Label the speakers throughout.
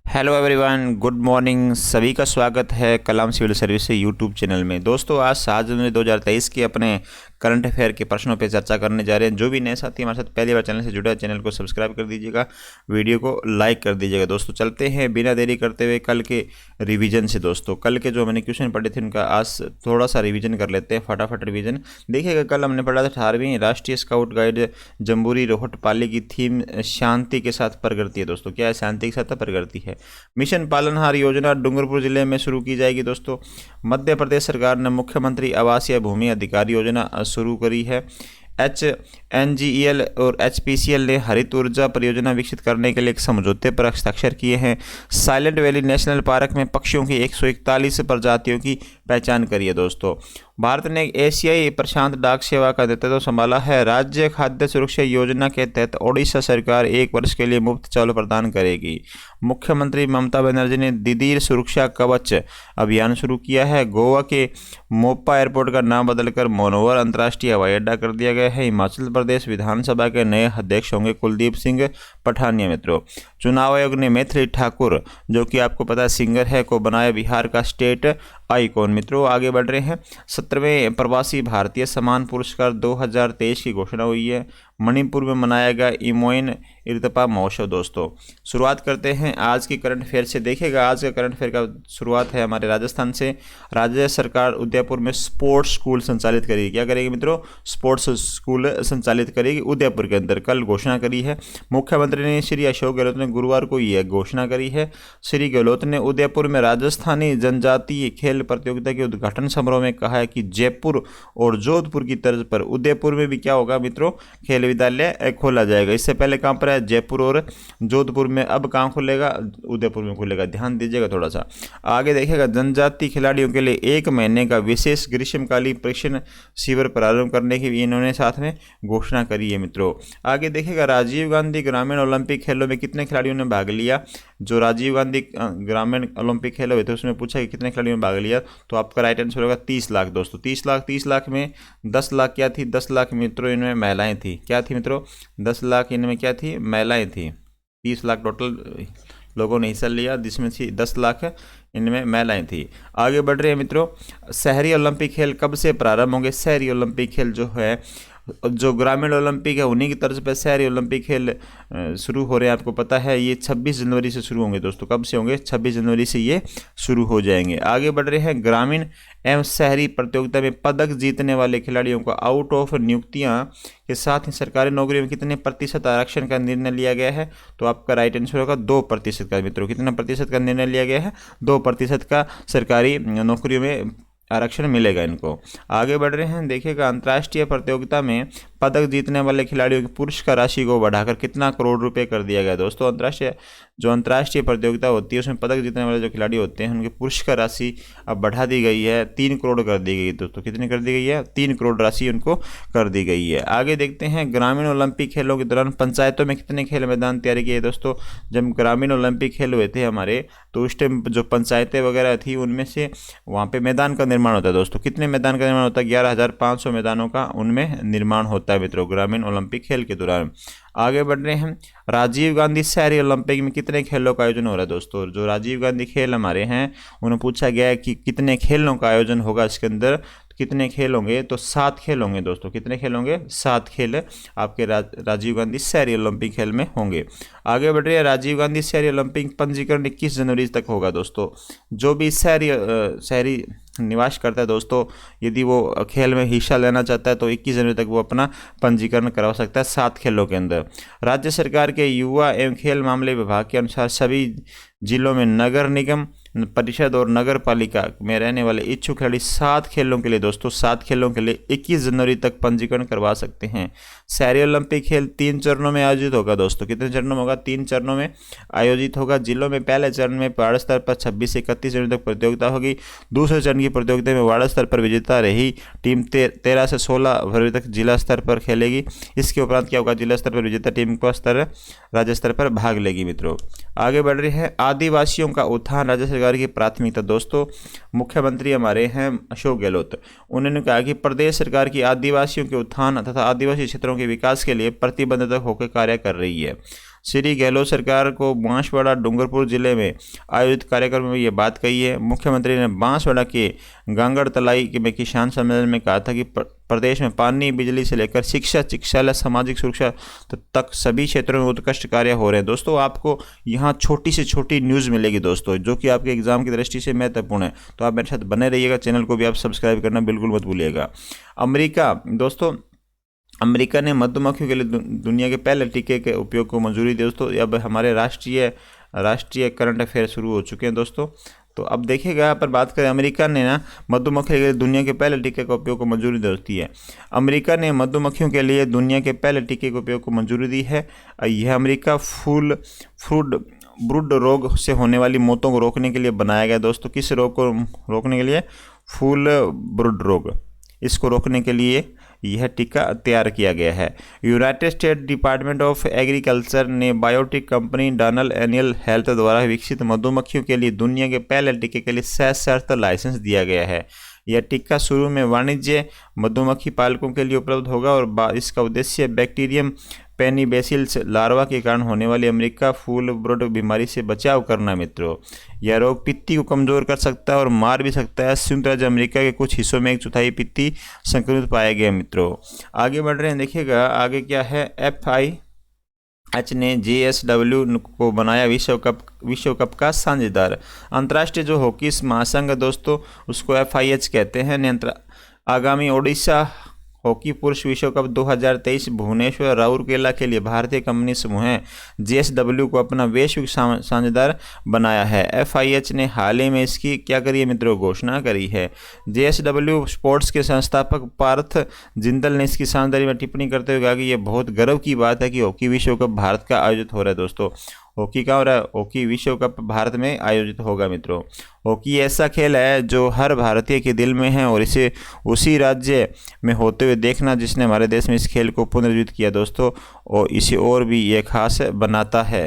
Speaker 1: Hello everyone, good morning. सभी का स्वागत है कलाम सिविल सर्विस यूट्यूब चैनल में। दोस्तों, आज 7 जनवरी 2023 के अपने करंट अफेयर के प्रश्नों पर चर्चा करने जा रहे हैं। जो भी नए साथी हमारे साथ पहली बार चैनल से जुड़ा है, चैनल को सब्सक्राइब कर दीजिएगा, वीडियो को लाइक कर दीजिएगा। दोस्तों, चलते हैं बिना देरी करते हुए कल के रिवीजन से। दोस्तों, कल के जो मैंने क्वेश्चन पढ़े थे उनका आज थोड़ा सा रिवीजन कर लेते हैं, फटाफट रिवीजन देखिएगा। कल हमने पढ़ा था 18वीं राष्ट्रीय स्काउट गाइड जम्बूरी रोहट पाली की थीम शांति के साथ प्रगति है। दोस्तों, क्या है? शांति के साथ प्रगति है। मिशन पालनहार योजना डूंगरपुर जिले में शुरू की जाएगी। दोस्तों, मध्य प्रदेश सरकार ने मुख्यमंत्री आवासीय भूमि अधिकार योजना शुरू करी है। HNGEL और HPCL ने हरित ऊर्जा परियोजना विकसित करने के लिए एक समझौते पर हस्ताक्षर किए हैं। साइलेंट वैली नेशनल पार्क में पक्षियों की 141 प्रजातियों की पहचान करी है। दोस्तों, भारत ने एशियाई प्रशांत डाक सेवा का नेतृत्व संभाला है। राज्य खाद्य सुरक्षा योजना के तहत ओडिशा सरकार 1 वर्ष के लिए मुफ्त चावल प्रदान करेगी। मुख्यमंत्री ममता बनर्जी ने दीदी सुरक्षा कवच अभियान शुरू किया है। गोवा के मोप्पा एयरपोर्ट का नाम बदलकर मनोवर अंतर्राष्ट्रीय हवाई अड्डा कर दिया गया है। हिमाचल प्रदेश विधानसभा के नए अध्यक्ष होंगे कुलदीप सिंह पठानिया। मित्रों, चुनाव आयोग ने मैथिली ठाकुर, जो कि आपको पता है सिंगर है, को बनाया बिहार का स्टेट आइकॉन। मित्रों, आगे बढ़ रहे हैं। 17वें प्रवासी भारतीय सम्मान पुरस्कार 2023 की घोषणा हुई है। मणिपुर में मनाया गया इमोइन इर्तपा महोत्सव। दोस्तों, शुरुआत करते हैं आज की करंट अफेयर से। देखिएगा, आज का करंट अफेयर का शुरुआत है हमारे राजस्थान से। राज्य सरकार उदयपुर में स्पोर्ट्स स्कूल संचालित करेगी। क्या करेगी मित्रों? स्पोर्ट्स स्कूल संचालित करेगी उदयपुर के अंदर, कल घोषणा करी है। मुख्यमंत्री ने श्री अशोक गहलोत ने गुरुवार को यह घोषणा करी है। श्री गहलोत ने उदयपुर में राजस्थानी जनजातीय खेल प्रतियोगिता के उद्घाटन समारोह में कहा है कि जयपुर और जोधपुर की तर्ज पर उदयपुर में भी क्या होगा मित्रों? खेल विद्यालय खोला जाएगा। इससे पहले कहाँ पर है? जयपुर और जोधपुर में। अब कहाँ खुलेगा? उदयपुर में खुलेगा। ध्यान दीजिएगा थोड़ा सा। आगे देखिएगा, जनजातीय खिलाड़ियों के लिए 1 महीने का विशेष ग्रीष्मकालीन प्रशिक्षण शिविर प्रारंभ करने की भी इन्होंने साथ में घोषणा करी है। मित्रों, आगे देखिएगा, राजीव गांधी ग्रामीण ओलंपिक खेलों में कितने खिलाड़ियों ने भाग लिया? जो राजीव गांधी ग्रामीण ओलंपिक खेल हुए थे उसमें पूछा कि कितने खिलाड़ियों ने भाग लिया, तो आपका राइट आंसर होगा 30 लाख। दोस्तों, 30 लाख में 10 लाख क्या थी? 10 लाख मित्रों इनमें महिलाएं थी। क्या थी मित्रों? 10 लाख इनमें क्या थी? महिलाएं थी। 30 लाख टोटल लोगों ने हिस्सा लिया, जिसमें से 10 लाख इनमें महिलाएं थी। आगे बढ़ रहे हैं मित्रों। शहरी ओलंपिक खेल कब से प्रारंभ होंगे? शहरी ओलंपिक खेल जो है, जो ग्रामीण ओलंपिक है उन्हीं की तर्ज पर शहरी ओलंपिक खेल शुरू हो रहे हैं। आपको पता है ये 26 जनवरी से शुरू होंगे। दोस्तों, कब से होंगे? 26 जनवरी से ये शुरू हो जाएंगे। आगे बढ़ रहे हैं। ग्रामीण एवं शहरी प्रतियोगिता में पदक जीतने वाले खिलाड़ियों को आउट ऑफ नियुक्तियां के साथ ही सरकारी नौकरियों में कितने प्रतिशत आरक्षण का निर्णय लिया गया है? तो आपका राइट आंसर होगा 2% का। मित्रों, कितना प्रतिशत का निर्णय लिया गया है? 2% का सरकारी नौकरियों में आरक्षण मिलेगा इनको। आगे बढ़ रहे हैं। देखिएगा, अंतर्राष्ट्रीय प्रतियोगिता में पदक जीतने वाले खिलाड़ियों की पुरस्कार राशि को बढ़ाकर कितना करोड़ रुपए कर दिया गया? दोस्तों, अंतर्राष्ट्रीय प्रतियोगिता होती है उसमें पदक जीतने वाले जो खिलाड़ी होते हैं उनकी पुरस्कार राशि अब बढ़ा दी गई है, 3 करोड़ कर दी गई है। दोस्तों, कितनी कर दी गई है? 3 करोड़ राशि उनको कर दी गई है। आगे देखते हैं, ग्रामीण ओलंपिक खेलों के दौरान पंचायतों में कितने खेल मैदान तैयार किए? दोस्तों, जब ग्रामीण ओलंपिक खेल हुए थे हमारे, तो उस टाइम जो पंचायतें वगैरह थी उनमें से वहाँ पे मैदान का निर्माण होता है। दोस्तों, कितने मैदान का निर्माण होता है? 11,500 मैदानों का उनमें निर्माण होता है मित्रों, ग्रामीण ओलंपिक खेल के दौरान। आगे बढ़ रहे हैं। राजीव गांधी शहरी ओलंपिक में कितने खेलों का आयोजन हो रहा है? दोस्तों, जो राजीव गांधी खेल हमारे हैं उन्हें पूछा गया है कि कितने खेलों का आयोजन होगा इसके अंदर, तो कितने खेल होंगे? तो 7 खेल होंगे। दोस्तों, कितने खेल होंगे? 7 खेल आपके राजीव गांधी शहरी ओलंपिक खेल में होंगे। आगे बढ़ रहे हैं। राजीव गांधी शहरी ओलंपिक पंजीकरण 21 जनवरी तक होगा। दोस्तों, जो भी शहरी निवास करता है, दोस्तों, यदि वो खेल में हिस्सा लेना चाहता है तो 21 जनवरी तक वो अपना पंजीकरण करवा सकता है 7 खेलों के अंदर। राज्य सरकार के युवा एवं खेल मामले विभाग के अनुसार सभी जिलों में नगर निगम परिषद और नगर पालिका में रहने वाले इच्छुक खिलाड़ी 7 खेलों के लिए, दोस्तों 7 खेलों के लिए 21 जनवरी तक पंजीकरण करवा सकते हैं। शहरी ओलंपिक खेल 3 चरणों में आयोजित होगा। दोस्तों, कितने चरणों में होगा? 3 चरणों में आयोजित होगा। जिलों में पहले चरण में वार्ड स्तर पर 26 से 31 जनवरी तक प्रतियोगिता होगी। दूसरे चरण की प्रतियोगिता में वार्ड स्तर पर विजेता रही टीम 13 से 16 फरवरी तक जिला स्तर पर खेलेगी। इसके उपरांत क्या होगा? जिला स्तर पर विजेता टीम को राज्य स्तर पर भाग लेगी। मित्रों, आगे बढ़ रही है। आदिवासियों का उत्थान राज्य सरकार की प्राथमिकता। दोस्तों, मुख्यमंत्री हमारे हैं अशोक गहलोत। उन्होंने कहा कि प्रदेश सरकार की आदिवासियों के उत्थान तथा आदिवासी क्षेत्रों के विकास के लिए प्रतिबद्धता होकर कार्य कर रही है। श्री गहलोत सरकार को बांसवाड़ा डूंगरपुर जिले में आयोजित कार्यक्रम में ये बात कही है। मुख्यमंत्री ने बांसवाड़ा के गांगड़ तलाई में किसान सम्मेलन में कहा था कि प्रदेश में पानी, बिजली से लेकर शिक्षा, चिकित्सालय, सामाजिक सुरक्षा तक सभी क्षेत्रों में उत्कृष्ट कार्य हो रहे हैं। दोस्तों, आपको यहाँ छोटी से छोटी न्यूज़ मिलेगी दोस्तों, जो कि आपके एग्जाम की दृष्टि से महत्वपूर्ण है। तो आप मेरे साथ बने रहिएगा, चैनल को भी आप सब्सक्राइब करना बिल्कुल मत भूलिएगा। अमेरिका, दोस्तों अमेरिका ने मधुमक्खियों के लिए दुनिया के पहले टीके के उपयोग को मंजूरी दी। दोस्तों, अब हमारे राष्ट्रीय करंट अफेयर शुरू हो चुके हैं दोस्तों। तो अब देखिएगा, यहाँ पर बात करें, अमेरिका ने ना मधुमक्खियों के लिए दुनिया के पहले टीके का उपयोग को मंजूरी दी है। अमेरिका ने मधुमक्खियों के लिए दुनिया के पहले टीके के उपयोग को मंजूरी दी है। यह अमेरिका ब्रूड रोग से होने वाली मौतों को रोकने के लिए बनाया गया। दोस्तों, किस रोग को रोकने के लिए? फूल ब्रूड रोग, इसको रोकने के लिए यह टीका तैयार किया गया है। United state department of agriculture ने बायोटेक कंपनी डॉनल एनियल हेल्थ द्वारा विकसित मधुमक्खियों के लिए दुनिया के पहले टीके के लिए सशर्त लाइसेंस दिया गया है। यह टीका शुरू में वाणिज्य मधुमक्खी पालकों के लिए उपलब्ध होगा और इसका उद्देश्य बैक्टीरियम पेनिबेसिल्स लार्वा के कारण होने वाली अमेरिका फूल ब्रूड बीमारी से बचाव करना। मित्रों, यह रोग पित्ती को कमजोर कर सकता है और मार भी सकता है। संयुक्त राज्य अमेरिका के कुछ हिस्सों में 1/4 पित्ती संक्रमित पाए गए। मित्रों, आगे बढ़ रहे हैं, देखिएगा आगे क्या है। FIH ने JSW को बनाया विश्व कप का साझेदार। अंतर्राष्ट्रीय जो हॉकी महासंघ दोस्तों, उसको FIH कहते हैं। आगामी ओडिशा हॉकी पुरुष विश्व कप 2023 भुवनेश्वर राउरकेला के लिए भारतीय कंपनी समूह JSW को अपना वैश्विक साझेदार बनाया है। FIH ने हाल ही में इसकी क्या करी है मित्रों? घोषणा करी है। JSW स्पोर्ट्स के संस्थापक पार्थ जिंदल ने इसकी साझेदारी में टिप्पणी करते हुए कहा कि यह बहुत गर्व की बात है कि हॉकी विश्व कप भारत का आयोजित हो रहा है। दोस्तों, हॉकी का हो रहा है, हॉकी विश्व कप भारत में आयोजित होगा। मित्रों, हॉकी ऐसा खेल है जो हर भारतीय के दिल में है और इसे उसी राज्य में होते हुए देखना जिसने हमारे देश में इस खेल को पुनर्जीवित किया दोस्तों, और इसे और भी ये खास बनाता है।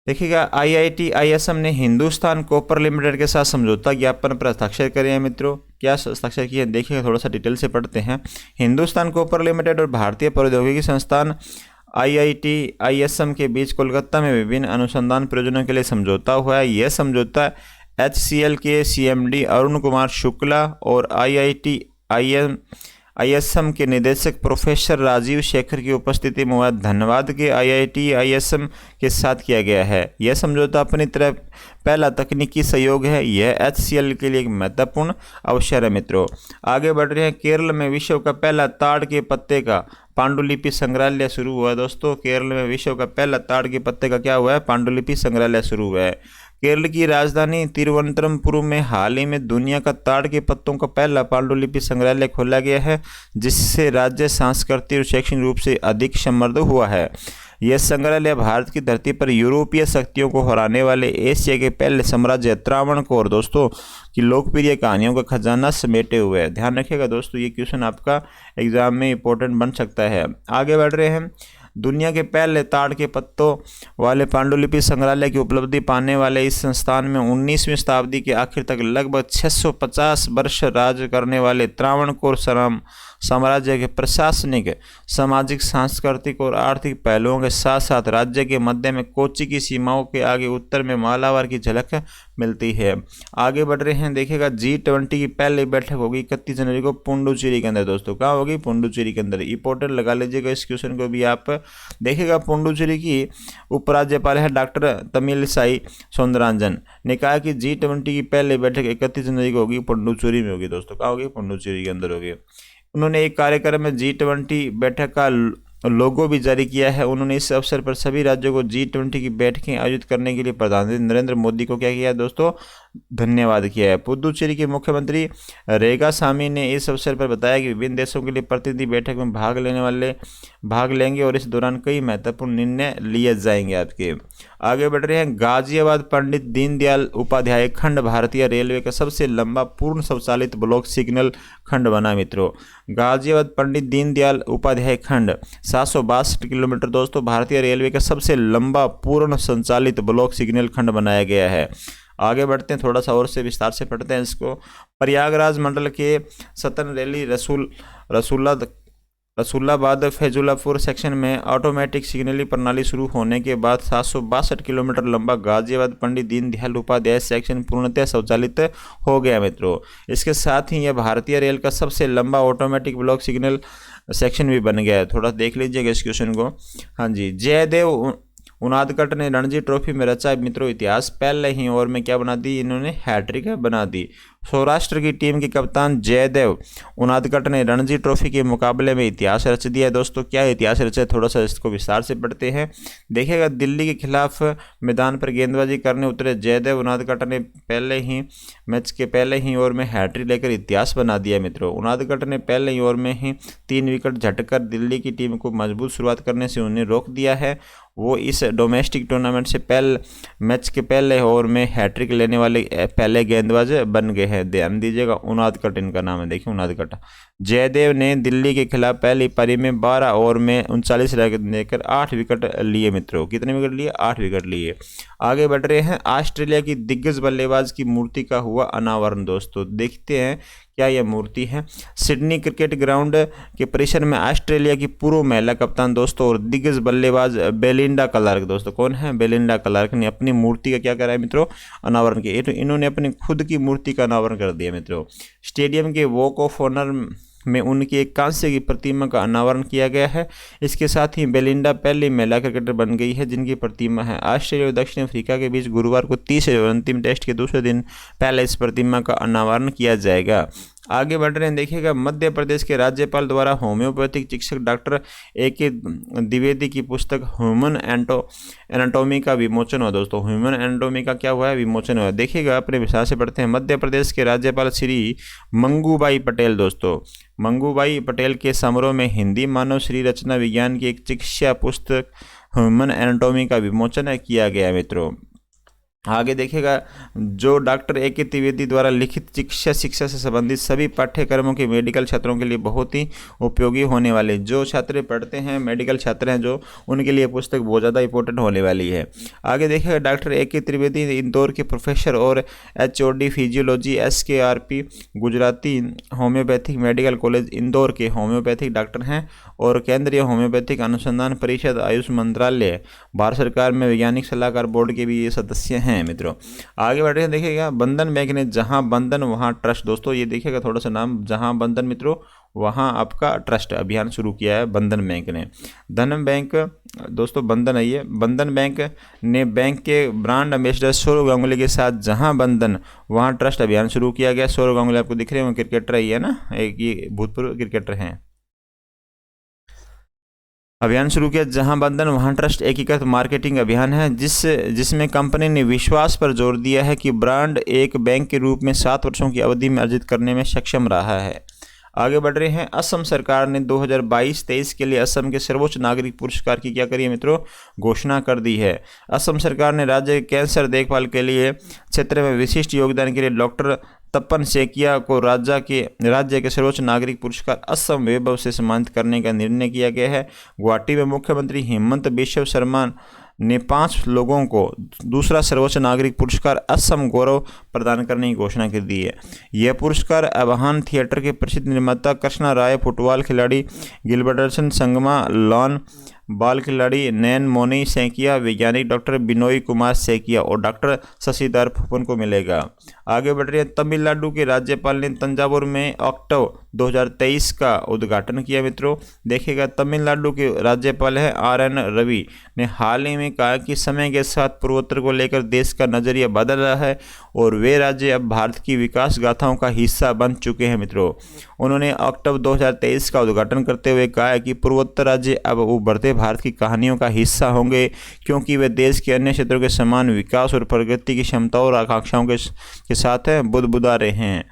Speaker 1: देखिएगा, IIT ISM ने हिंदुस्तान कॉपर लिमिटेड के साथ समझौता ज्ञापन पर हस्ताक्षर करे हैं। मित्रों, क्या हस्ताक्षर किए हैं? देखिएगा, थोड़ा सा डिटेल से पढ़ते हैं। हिंदुस्तान कॉपर लिमिटेड और भारतीय प्रौद्योगिकी संस्थान IIT ISM के बीच कोलकाता में विभिन्न अनुसंधान प्रयोजनों के लिए समझौता हुआ है। यह समझौता HCL के CMD अरुण कुमार शुक्ला और IIT ISM के निदेशक प्रोफेसर राजीव शेखर की उपस्थिति में हुआ। धन्यवाद के IIT ISM के साथ किया गया है। यह समझौता अपनी तरह पहला तकनीकी सहयोग है। यह HCL के लिए एक महत्वपूर्ण अवसर है। मित्रों, आगे बढ़ रहे हैं। केरल में विश्व का पहला ताड़ के पत्ते का पांडुलिपि संग्रहालय शुरू हुआ है। दोस्तों, केरल में विश्व का पहला ताड़ के पत्ते का क्या हुआ है? पांडुलिपि संग्रहालय शुरू हुआ है। केरल की राजधानी तिरुवनंतपुरम में हाल ही में दुनिया का ताड़ के पत्तों का पहला पांडुलिपि संग्रहालय खोला गया है, जिससे राज्य सांस्कृतिक और शैक्षणिक रूप से अधिक समृद्ध हुआ है। यह संग्रहालय भारत की धरती पर यूरोपीय शक्तियों को हराने वाले एशिया के पहले साम्राज्य त्रावणकोर दोस्तों की लोकप्रिय कहानियों का खजाना समेटे हुए है। ध्यान रखिएगा दोस्तों, ये क्वेश्चन आपका एग्जाम में इंपॉर्टेंट बन सकता है। आगे बढ़ रहे हैं। दुनिया के पहले ताड़ के पत्तों वाले पांडुलिपि संग्रहालय की उपलब्धि पाने वाले इस संस्थान में 19वीं शताब्दी के आखिर तक लगभग 650 वर्ष राज करने वाले त्रावणकोर साम्राज्य के प्रशासनिक, सामाजिक, सांस्कृतिक और आर्थिक पहलुओं के साथ साथ राज्य के मध्य में कोच्चि की सीमाओं के आगे उत्तर में मालाबार की झलक मिलती है। आगे बढ़ रहे हैं। देखिएगा, G20 की पहली बैठक होगी 31 जनवरी को पुडुचेरी के अंदर। दोस्तों, कहाँ होगी? पुडुचेरी के अंदर। इंपॉर्टेंट लगा लीजिएगा इस क्वेश्चन को भी आप। देखिएगा, पुडुचेरी की उपराज्यपाल है डॉक्टर तमिलसाई सौंदरराजन ने कहा कि G20 की पहली बैठक 31 जनवरी को होगी, पुडुचेरी में होगी। दोस्तों, कहाँ होगी? पुडुचेरी के अंदर होगी। उन्होंने एक कार्यक्रम में G20 बैठक का लोगो भी जारी किया है। उन्होंने इस अवसर पर सभी राज्यों को G20 की बैठकें आयोजित करने के लिए प्रधानमंत्री नरेंद्र मोदी को क्या किया दोस्तों? धन्यवाद किया है। पुडुचेरी के मुख्यमंत्री रेंगासामी ने इस अवसर पर बताया कि विभिन्न देशों के लिए प्रतिनिधि बैठक में भाग लेंगे और इस दौरान कई महत्वपूर्ण निर्णय लिए जाएंगे। आपके आगे बढ़ रहे हैं। गाजियाबाद पंडित दीनदयाल उपाध्याय खंड भारतीय रेलवे का सबसे लंबा पूर्ण स्वचालित ब्लॉक सिग्नल खंड बना। मित्रों, गाजियाबाद पंडित दीनदयाल उपाध्याय खंड 762 किलोमीटर दोस्तों भारतीय रेलवे का सबसे लंबा पूर्ण संचालित ब्लॉक सिग्नल खंड बनाया गया है। आगे बढ़ते हैं, थोड़ा सा और से विस्तार से पढ़ते हैं इसको। प्रयागराज मंडल के सतन रैली रसूलाबाद फैजुल्लापुर सेक्शन में ऑटोमेटिक सिग्नलिंग प्रणाली शुरू होने के बाद 762 किलोमीटर लंबा गाजियाबाद पंडित दीनदयाल उपाध्याय सेक्शन पूर्णतः स्वचालित हो गया मित्रों। इसके साथ ही यह भारतीय रेल का सबसे लंबा ऑटोमेटिक ब्लॉक सिग्नल सेक्शन भी बन गया है। थोड़ा देख लीजिएगा इस क्वेश्चन को। हाँ जी, जयदेव उनादकट ने रणजी ट्रॉफी में रचा मित्रों इतिहास। पहले ही ओवर में क्या बना दी इन्होंने, हैट्रिक बना दी। सौराष्ट्र की टीम के कप्तान जयदेव उनादकट ने रणजी ट्रॉफी के मुकाबले में इतिहास रच दिया है। दोस्तों क्या इतिहास रचा है, थोड़ा सा इसको विस्तार से पढ़ते हैं। देखिएगा, दिल्ली के खिलाफ मैदान पर गेंदबाजी करने उतरे जयदेव उनादकट ने मैच के पहले ही ओवर में हैट्रिक लेकर इतिहास बना दिया मित्रों। उनादकट ने पहले ही ओवर में ही 3 विकेट झटकर दिल्ली की टीम को मजबूत शुरुआत करने से उन्हें रोक दिया है। वो इस डोमेस्टिक टूर्नामेंट से मैच के पहले ओवर में हैट्रिक लेने वाले पहले गेंदबाज बन गए हैं। ध्यान दीजिएगा, उनादकट इनका नाम है। देखिए उनादकट। जयदेव ने दिल्ली के खिलाफ पहली पारी में 12 ओवर में 39 रन देकर 8 विकेट लिए मित्रों। कितने विकेट लिए? 8 विकेट लिए। आगे बढ़ रहे हैं। ऑस्ट्रेलिया की दिग्गज बल्लेबाज की मूर्ति का हुआ अनावरण। दोस्तों देखते हैं क्या यह मूर्ति है। सिडनी क्रिकेट ग्राउंड के परिसर में ऑस्ट्रेलिया की पूर्व महिला कप्तान दोस्तों और दिग्गज बल्लेबाज बेलिंडा क्लार्क, दोस्तों कौन है? बेलिंडा क्लार्क ने अपनी मूर्ति का क्या करा है मित्रों? अनावरण किया। इन्होंने अपनी खुद की मूर्ति का अनावरण कर दिया मित्रों। स्टेडियम के वॉक ऑफ ऑनर में उनकी एक कांस्य की प्रतिमा का अनावरण किया गया है। इसके साथ ही बेलिंडा पहली महिला क्रिकेटर बन गई है जिनकी प्रतिमा है। ऑस्ट्रेलिया और दक्षिण अफ्रीका के बीच गुरुवार को 30 और अंतिम टेस्ट के दूसरे दिन पहले इस प्रतिमा का अनावरण किया जाएगा। आगे बढ़ रहे हैं। देखिएगा, मध्य प्रदेश के राज्यपाल द्वारा होम्योपैथिक चिकित्सक डॉक्टर A.K. द्विवेदी की पुस्तक ह्यूमन एनाटॉमी का विमोचन हुआ। दोस्तों ह्यूमन एनाटॉमी का क्या हुआ है? विमोचन हुआ। देखिएगा, अपने विस्तार से पढ़ते हैं। मध्य प्रदेश के राज्यपाल श्री मंगूबाई पटेल, दोस्तों मंगूबाई पटेल के समारोह में हिंदी मानव श्री रचना विज्ञान की एक चिकित्सा पुस्तक ह्यूमन एनाटॉमी का विमोचन किया गया मित्रों। आगे देखिएगा, जो डॉक्टर A.K. द्विवेदी द्वारा लिखित चिकित्सा शिक्षा से संबंधित सभी पाठ्यक्रमों के मेडिकल छात्रों के लिए बहुत ही उपयोगी होने वाले, जो छात्र पढ़ते हैं मेडिकल छात्र हैं जो, उनके लिए पुस्तक बहुत ज़्यादा इंपॉर्टेंट होने वाली है। आगे देखिएगा, डॉक्टर A.K. द्विवेदी इंदौर के प्रोफेसर और HOD physiology SKRP Gujarati homeopathic medical college Indore के होम्योपैथिक डॉक्टर हैं और केंद्रीय होम्योपैथिक अनुसंधान परिषद आयुष मंत्रालय भारत सरकार में वैज्ञानिक सलाहकार बोर्ड के भी ये सदस्य हैं मित्रों। आगे बढ़ रहे हैं। देखिएगा, बंधन बैंक ने जहां बंधन वहां ट्रस्ट, दोस्तों ये देखिएगा थोड़ा सा नाम, जहां बंधन मित्रों वहां आपका ट्रस्ट अभियान शुरू किया है बंधन बैंक ने। धन बैंक दोस्तों बंधन है ये। बंधन बैंक ने बैंक के ब्रांड एम्बेसडर सौरव गांगुली के साथ जहां बंधन वहां ट्रस्ट अभियान शुरू किया गया। सौरव गांगुली आपको दिख रहे हैं, क्रिकेटर ही है ना, एक ये भूतपूर्व क्रिकेटर हैं। अभियान शुरू किया जहां बंधन वहां ट्रस्ट एकीकृत मार्केटिंग अभियान है जिसमें कंपनी ने विश्वास पर जोर दिया है कि ब्रांड एक बैंक के रूप में 7 वर्षों की अवधि में अर्जित करने में सक्षम रहा है। आगे बढ़ रहे हैं। असम सरकार ने 2022-23 के लिए असम के सर्वोच्च नागरिक पुरस्कार की क्या करी है मित्रों? घोषणा कर दी है। असम सरकार ने राज्य के कैंसर देखभाल के लिए क्षेत्र में विशिष्ट योगदान के लिए डॉक्टर तपन सेकिया को राज्य के सर्वोच्च नागरिक पुरस्कार असम वैभव से सम्मानित करने का निर्णय किया गया है। गुवाहाटी में मुख्यमंत्री हेमंत बिश्व शर्मा ने 5 लोगों को दूसरा सर्वोच्च नागरिक पुरस्कार असम गौरव प्रदान करने की घोषणा कर दी है। यह पुरस्कार अवाहन थिएटर के प्रसिद्ध निर्माता कृष्णा राय, फुटबॉल खिलाड़ी गिलबर्टसन संगमा, लॉन बाल खिलाड़ी नैन मोनी सैकिया, वैज्ञानिक डॉक्टर बिनोई कुमार सैकिया और डॉक्टर शशिधर फुपन को मिलेगा। आगे बढ़ रहे हैं। तमिलनाडु के राज्यपाल ने तंजावुर में अक्टूबर 2023 का उद्घाटन किया मित्रों। देखिएगा, तमिलनाडु के राज्यपाल है RN रवि ने हाल ही में कहा कि समय के साथ पूर्वोत्तर को लेकर देश का नजरिया बदल रहा है और वे राज्य अब भारत की विकास गाथाओं का हिस्सा बन चुके हैं मित्रों। उन्होंने अक्टूबर 2023 का उद्घाटन करते हुए कहा कि पूर्वोत्तर राज्य अब उभरते भारत की कहानियों का हिस्सा होंगे क्योंकि वे देश के अन्य क्षेत्रों के समान विकास और प्रगति की क्षमताओं और आकांक्षाओं के साथ बुदबुदा रहे हैं।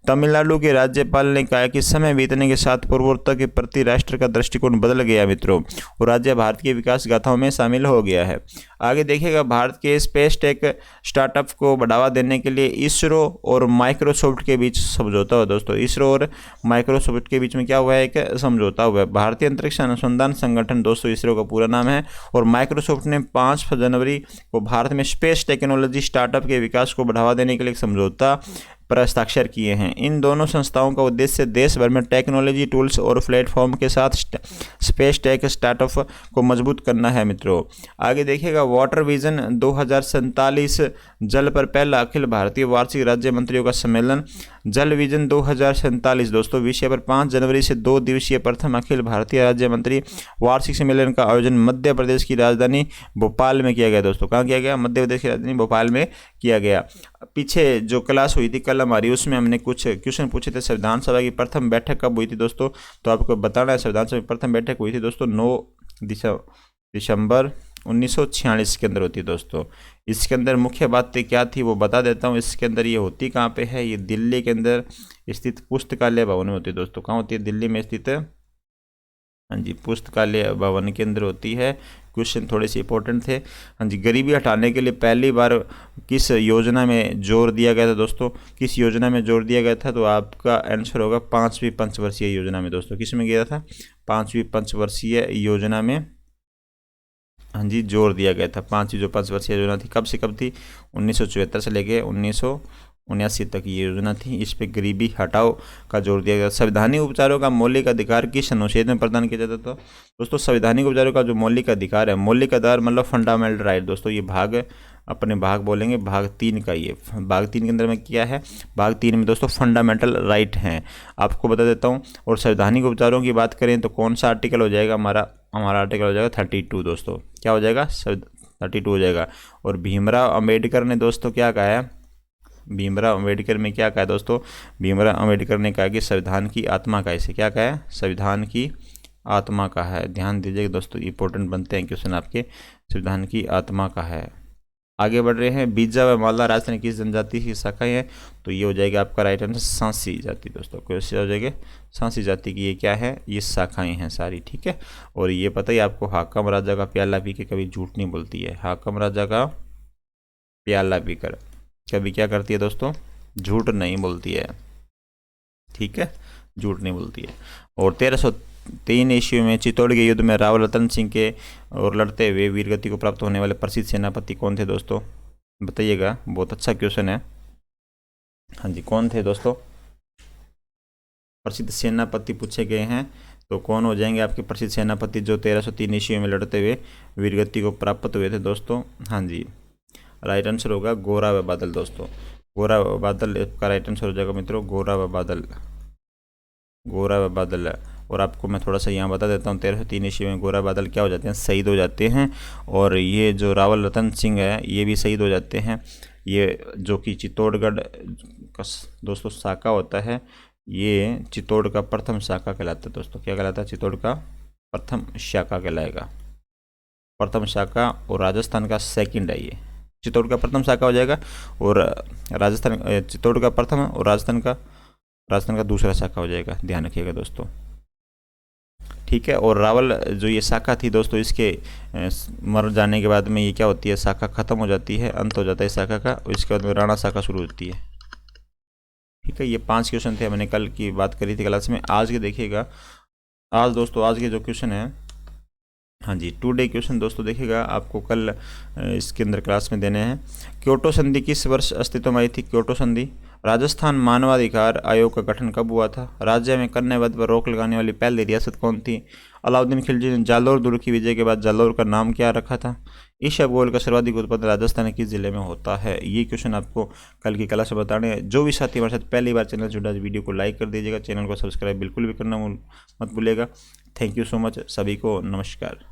Speaker 1: तमिलनाडु के राज्यपाल ने कहा कि समय बीतने के साथ पूर्वोत्तर के प्रति राष्ट्र का दृष्टिकोण बदल गया मित्रों और राज्य भारत के विकास गाथाओं में शामिल हो गया है। आगे देखिएगा, भारत के स्पेस टेक स्टार्टअप को बढ़ावा देने के लिए इसरो और माइक्रोसॉफ्ट के बीच समझौता हुआ। दोस्तों इसरो और माइक्रोसॉफ्ट के बीच में क्या हुआ है? एक समझौता हुआ है। भारतीय अंतरिक्ष अनुसंधान संगठन, दोस्तों इसरो का पूरा नाम है, और माइक्रोसॉफ्ट ने 5 जनवरी को भारत में स्पेस टेक्नोलॉजी स्टार्टअप के विकास को बढ़ावा देने के लिए एक समझौता पर हस्ताक्षर किए हैं। इन दोनों संस्थाओं का उद्देश्य देश भर में टेक्नोलॉजी टूल्स और प्लेटफॉर्म के साथ स्पेस टेक स्टार्टअप को मजबूत करना है मित्रों। आगे देखिएगा, वाटर विजन 2047 जल पर पहला अखिल भारतीय वार्षिक राज्य मंत्रियों का सम्मेलन। जल विजन 2047 दोस्तों विषय पर 5 जनवरी से 2 दिवसीय प्रथम अखिल भारतीय राज्य मंत्री वार्षिक सम्मेलन का आयोजन मध्य प्रदेश की राजधानी भोपाल में किया गया। दोस्तों कहाँ किया गया? मध्य प्रदेश की राजधानी भोपाल में किया गया। पीछे जो क्लास हुई थी कल हमारी, उसमें हमने कुछ क्वेश्चन पूछे थे। संविधान सभा की प्रथम बैठक कब हुई थी दोस्तों? तो आपको बताना है, संविधान सभा की प्रथम बैठक हुई थी दोस्तों 9 दिसंबर 1946 के अंदर होती है दोस्तों। इसके अंदर मुख्य बातें क्या थी वो बता देता हूँ। इसके अंदर ये होती कहाँ पे है? ये दिल्ली के अंदर स्थित पुस्तकालय भवन में होती है दोस्तों। कहाँ होती है? दिल्ली में स्थित, हाँ जी, पुस्तकालय भवन के अंदर होती है। क्वेश्चन थोड़े से इंपॉर्टेंट थे। हाँ जी, गरीबी हटाने के लिए पहली बार किस योजना में जोर दिया गया था दोस्तों? किस योजना में जोर दिया गया था? तो आपका आंसर होगा 5वीं पंचवर्षीय योजना में दोस्तों। किस में गया था? 5वीं पंचवर्षीय योजना में, हाँ जी, जोर दिया गया था। 5वीं जो पंचवर्षीय योजना थी, कब से कब थी? 1974 से लेके 1979 तक ये योजना थी। इस पे गरीबी हटाओ का जोर दिया गया। संवैधानिक उपचारों का मौलिक अधिकार किस अनुच्छेद में प्रदान किया जाता था? दोस्तों संवैधानिक उपचारों का जो मौलिक अधिकार है, मौलिक अधिकार मतलब फंडामेंटल राइट दोस्तों, ये भाग अपने भाग बोलेंगे, भाग 3 का। ये भाग 3 के अंदर में क्या है? भाग 3 में दोस्तों फंडामेंटल राइट हैं, आपको बता देता हूँ। और संवैधानिक उपचारों की बात करें तो कौन सा आर्टिकल हो जाएगा? हमारा आर्टिकल हो जाएगा 32 दोस्तों। क्या हो जाएगा? 32 हो जाएगा। और भीमराव अंबेडकर ने दोस्तों क्या कहा है? भीमराव अंबेडकर में क्या कहा है दोस्तों? भीमराव अंबेडकर ने कहा कि संविधान की आत्मा का, इसे क्या कहा है? संविधान की आत्मा का है। ध्यान दीजिएगा दोस्तों, इंपॉर्टेंट बनते हैं क्वेश्चन आपके। संविधान की आत्मा का है। आगे बढ़ रहे हैं। बीजा व मालदा राजस्थान किस जनजाति की शाखाएं हैं? तो ये हो जाएगा आपका राइट आंसर सांसी जाति दोस्तों। क्वेश्चन हो जाएगा सांसी जाति की ये क्या है? ये शाखाएं हैं सारी, ठीक है। और ये पता ही आपको, हाकम राजा का प्याला पी के कभी झूठ नहीं बोलती है। हाकम राजा का प्याला पीकर कभी क्या करती है दोस्तों? झूठ नहीं बोलती है, ठीक है, झूठ नहीं बोलती है। और 1303 ईस्वी में चित्तौड़ के युद्ध में राव रतन सिंह के और लड़ते हुए वीरगति को प्राप्त होने वाले प्रसिद्ध सेनापति कौन थे दोस्तों? बताइएगा, बहुत अच्छा क्वेश्चन है। हाँ जी, कौन थे दोस्तों? प्रसिद्ध सेनापति पूछे गए हैं, तो कौन हो जाएंगे आपके प्रसिद्ध सेनापति जो 1303 ईस्वी में लड़ते हुए वीरगति को प्राप्त हुए थे दोस्तों? हाँ जी, राइट आंसर होगा गोरा व बादल दोस्तों। गोरा व बादल का राइट आंसर हो जाएगा मित्रों, गोरा व बादल, गोरा व बादल। और आपको मैं थोड़ा सा यहाँ बता देता हूँ, 1303 ईस्वी में गोरा बादल क्या हो जाते हैं? शहीद हो जाते हैं। और ये जो रावल रतन सिंह है ये भी शहीद हो जाते हैं। ये जो कि चित्तौड़गढ़ का दोस्तों शाखा होता है, ये चित्तौड़ का प्रथम शाखा कहलाता है दोस्तों। क्या कहलाता है? चित्तौड़ का प्रथम शाखा कहलाएगा, प्रथम शाखा। और राजस्थान का सेकंड है ये। चित्तौड़ का प्रथम शाखा हो जाएगा और राजस्थान, चित्तौड़ का प्रथम और राजस्थान का दूसरा शाखा हो जाएगा। ध्यान रखिएगा दोस्तों, ठीक है। और रावल जो ये शाखा थी दोस्तों, इसके मर जाने के बाद में ये क्या होती है? शाखा खत्म हो जाती है, अंत हो जाता है शाखा का। और इसके बाद में राणा शाखा शुरू होती है, ठीक है। ये 5 क्वेश्चन थे, मैंने कल की बात करी थी क्लास में। आज के देखिएगा, आज दोस्तों आज के जो क्वेश्चन है, हाँ जी, टुडे क्वेश्चन दोस्तों देखिएगा, आपको कल इसके अंदर क्लास में देने हैं। क्योटो संधि किस वर्ष अस्तित्व में आई थी? क्योटो संधि। राजस्थान मानवाधिकार आयोग का गठन कब हुआ था? राज्य में कन्यावध पर रोक लगाने वाली पहली रियासत कौन थी? अलाउद्दीन खिलजी ने जालौर दुर्ग की विजय के बाद जालौर का नाम क्या रखा था? इसबगोल का सर्वाधिक उत्पादन राजस्थान के किस जिले में होता है? ये क्वेश्चन आपको कल की क्लास में बताने हैं। जो भी साथी हमारे साथ पहली बार चैनल जुड़ा, वीडियो को लाइक कर दीजिएगा, चैनल को सब्सक्राइब बिल्कुल भी करना मत भूलिएगा। थैंक यू सो मच, सभी को नमस्कार।